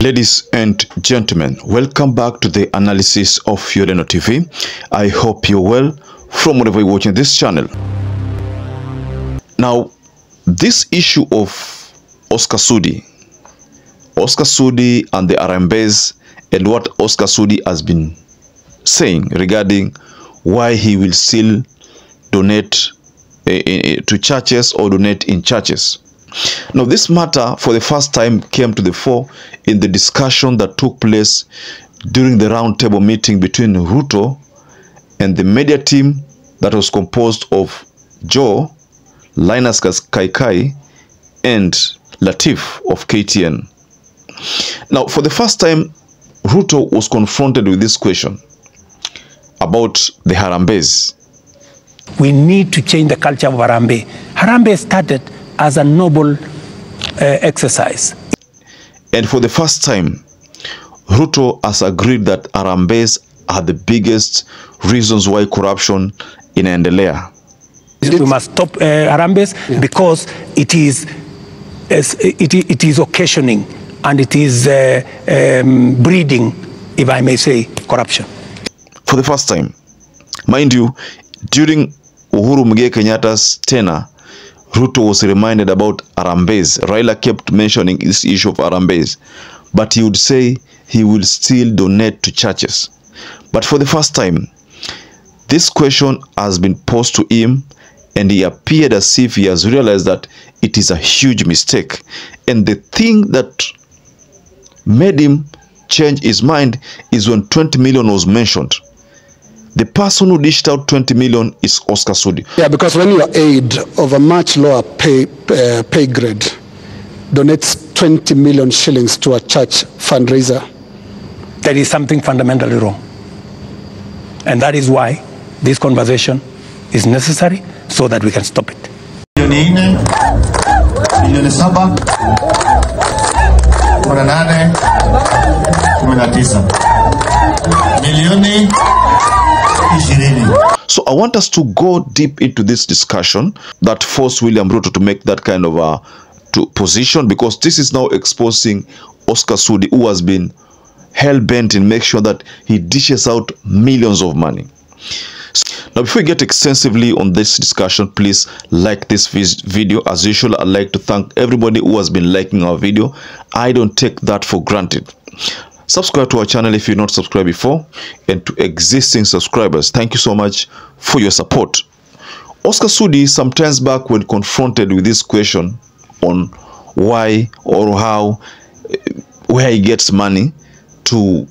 Ladies and gentlemen, welcome back to the analysis of YOLENO TV. I hope you're well from wherever you're watching this channel. Now, this issue of Oscar SUDI and the RMBs and what Oscar SUDI has been saying regarding why he will still donate to churches or donate in churches. Now, this matter for the first time came to the fore in the discussion that took place during the roundtable meeting between RUTO and the media team that was composed of Joe, Linus Kaikai, and Latif of KTN. Now, for the first time, RUTO was confronted with this question about the Harambes. We need to change the culture of Harambee. Harambee started as a noble exercise. And for the first time, RUTO has agreed that Harambes are the biggest reasons why corruption inaendelea. We must stop Harambes because it is occasioning and it is breeding, if I may say, corruption. For the first time, mind you, during Uhuru Muigai Kenyatta's tenure, RUTO was reminded about Harambes. Raila kept mentioning this issue of Harambes, but he would say he will still donate to churches. But for the first time, this question has been posed to him, and he appeared as if he has realized that it is a huge mistake. And the thing that made him change his mind is when 20 million was mentioned. The person who dished out 20 million is Oscar SUDI. Yeah, because when your aide of a much lower pay grade donates 20 million shillings to a church fundraiser, there is something fundamentally wrong. And that is why this conversation is necessary so that we can stop it. Milioni 19 So I want us to go deep into this discussion that forced William Ruto to make that kind of a position, because this is now exposing Oscar SUDI, who has been hell-bent in making sure that he dishes out millions of money. Now, before we get extensively on this discussion, please like this video. As usual, I'd like to thank everybody who has been liking our video. I don't take that for granted. Subscribe to our channel if you're not subscribed before, and to existing subscribers, thank you so much for your support. Oscar SUDI, sometimes back when confronted with this question on why or how, where he gets money to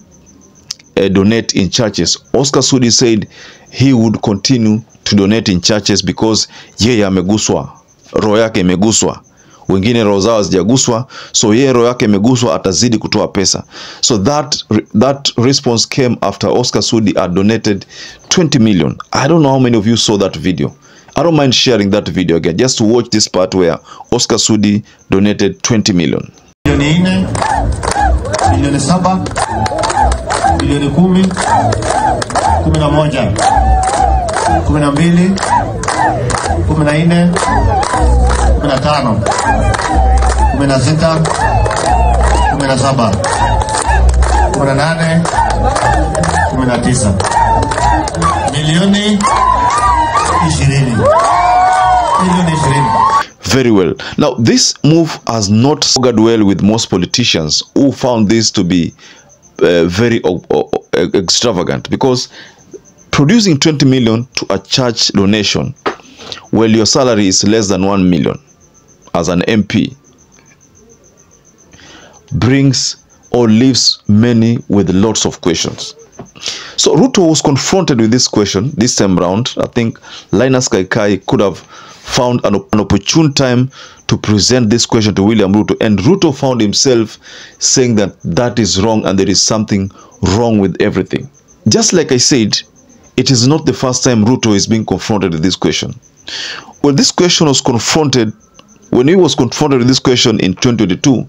donate in churches, Oscar SUDI said he would continue to donate in churches because yeye ameguswa, roho yake imeguswa. Wengine roho zao hazijaguswa, so yeye roho yake imeguswa, atazidi kutoa pesa. So that response came after Oscar SUDI had donated 20 million. I don't know how many of you saw that video. I don't mind sharing that video again, just to watch this part where Oscar SUDI donated 20 million. Milioni 7, milioni 10, 11, 12, 14, 15, 16, 17, 18, 19, milioni 20. Very well. Now, this move has not augured well with most politicians who found this to be very extravagant, because producing 20 million to a church donation, well, your salary is less than 1 million as an MP, brings or leaves many with lots of questions. So RUTO was confronted with this question this time round. I think Linus Kaikai could have found an opportune time to present this question to William Ruto, and Ruto found himself saying that that is wrong and there is something wrong with everything. Just like I said, it is not the first time Ruto is being confronted with this question. When this question was confronted, when he was confronted with this question in 2022,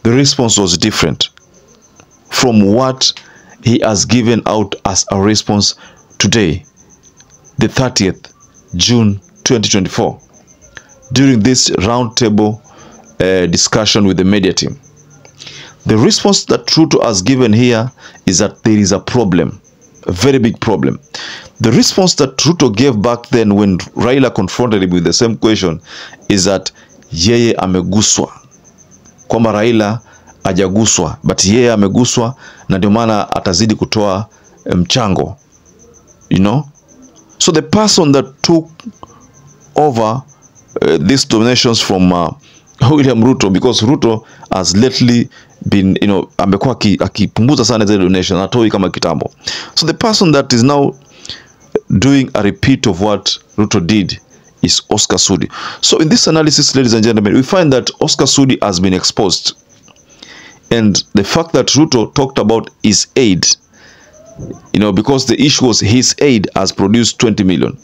the response was different from what he has given out as a response today, the 30th June 2024, during this roundtable discussion with the media team. The response that RUTO has given here is that there is a problem, a very big problem. The response that RUTO gave back then when Raila confronted him with the same question is that yeye ameguswa, kwamba Raila hajaguswa, but yeye ameguswa na ndio maana atazidi kutoa mchango, you know. So the person that took over these donations from William Ruto, because Ruto has lately been, you know, amekuwa akipunguza sana zile donations, atoi kama kitambo. So the person that is now doing a repeat of what Ruto did is Oscar SUDI. So in this analysis, ladies and gentlemen, we find that Oscar SUDI has been exposed. And the fact that Ruto talked about his aid, you know, because the issue was his aid has produced 20 million.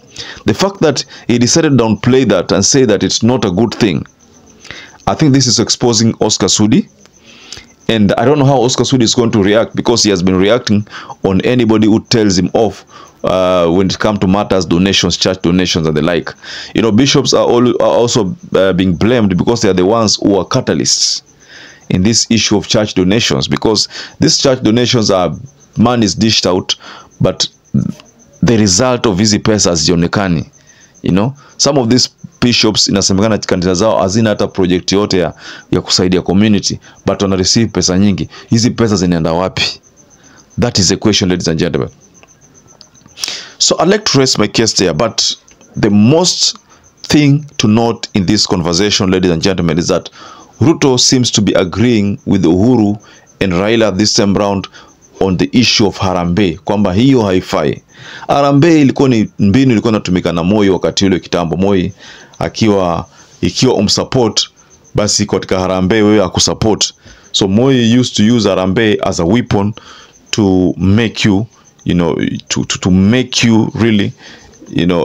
The fact that he decided to downplay that and say that it's not a good thing, I think this is exposing Oscar SUDI. And I don't know how Oscar SUDI is going to react, because he has been reacting on anybody who tells him off when it comes to matters, donations, church donations and the like. You know, bishops are also being blamed because they are the ones who are catalysts in this issue of church donations, because these church donations are, money is dished out, but the result of hizi pesa hazionekani. You know, some of these bishops inasemekana kanisa zao hazina hata project yote ya kusaidia community, but wana receive pesa nyingi. Hizi pesa zinaenda wapi? That is a question, ladies and gentlemen. So I'd like to raise my case there, but the most thing to note in this conversation, ladies and gentlemen, is that Ruto seems to be agreeing with Uhuru and Raila this time round on the issue of Harambee, kwamba hiyo haifai. Harambee ilikuwa ni mbinu ilikuwa inatumika na Moi wakati ule kitambo. Moi ikiwa umsupport, basi katika Harambee wewe akusupport. So Moi used to use Harambee as a weapon to make you, you know, to make you really, you know,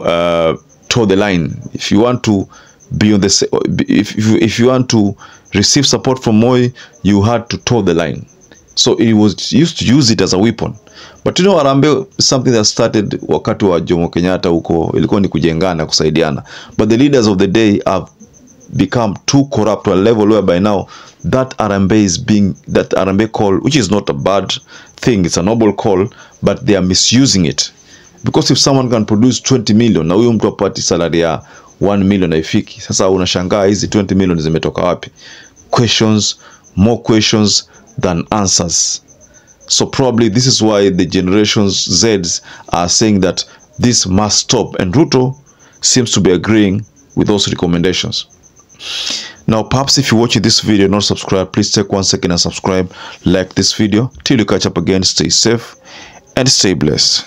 toe the line. If you want to be on the, if you want to receive support from Moi, you had to toe the line. So he was used to use it as a weapon. But you know, Harambee is something that started wakati wa Jomo Kenyatta huko, ilikuwa ni kujengana, kusaidiana. But the leaders of the day have become too corrupt to a level where by now that Harambee is being, that Harambee call, which is not a bad thing, it's a noble call, but they are misusing it. Because if someone can produce 20 million, na huyo mtu apati salary ya 1 million haifiki, sasa unashangaa hizi 20 million zimetoka wapi? Questions, more questions than answers. So probably this is why the generations Zs are saying that this must stop, and Ruto seems to be agreeing with those recommendations. Now, perhaps if you're watching this video and not subscribed, please take 1 second and subscribe, like this video. Till you catch up again, stay safe and stay blessed.